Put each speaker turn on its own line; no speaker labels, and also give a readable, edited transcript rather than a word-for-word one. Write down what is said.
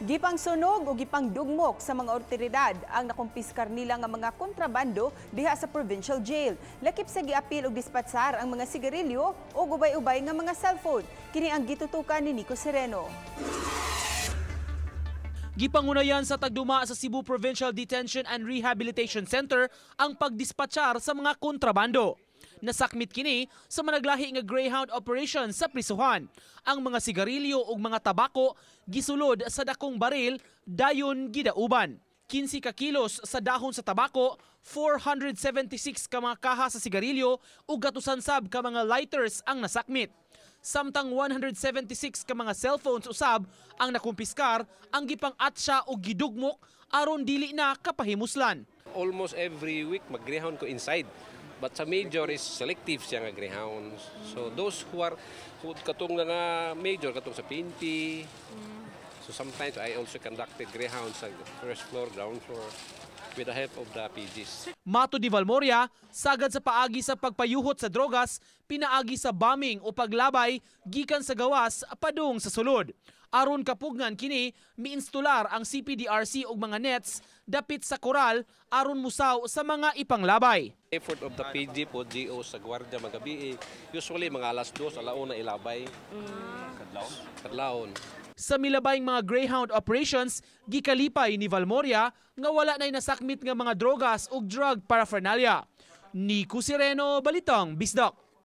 Gipangsunog o gipangdugmok sa mga otoridad ang nakumpiskar nila nga mga kontrabando diha sa provincial jail. Lakip sa giapil og dispatsar ang mga sigarilyo o ubay-ubay nga mga cellphone. Kini ang gitutukan ni Nico Sereno.
Gipangunayan sa tagduma sa Cebu Provincial Detention and Rehabilitation Center ang pagdispatsyar sa mga kontrabando. Nasakmit kini sa managlahi nga Greyhound operation sa Prisohan. Ang mga sigarilyo ug mga tabako gisulod sa dakong baril dayon gidauban. 15 ka kilos sa dahon sa tabako, 476 ka mga kaha sa sigarilyo ug gatusan sab ka mga lighters ang nasakmit. Samtang 176 ka mga cellphones usab ang nakumpiskar, ang gipang-atsya o gidugmok aron dili na kapahimuslan.
Almost every week mag-greyhound ko inside. But sa major is selective siya nga greyhounds. So those who are katong nga major katong sa PNP. So sometimes I also conducted greyhounds sa first floor, ground floor with the help of the PGs.
Mato di Valmoria, sagad sa paagi sa pagpayuhot sa drogas, pinaagi sa bombing o paglabay gikan sa gawas padung sa sulod. Aron kapugnan kini, miinstular ang CPDRC og mga nets dapit sa koral aron musaw sa mga ipanglabay.
Effort of the PG po, GO sa gwardiya magabi, usually mga alas 2, alauna ilabay. Kadlawon.
Sa milabayng mga Greyhound operations, gikalipay ni Valmoria nga wala na'y nasakmit nga mga drogas ug drug paraphernalia. Nico Sereno, Balitang Bisdak.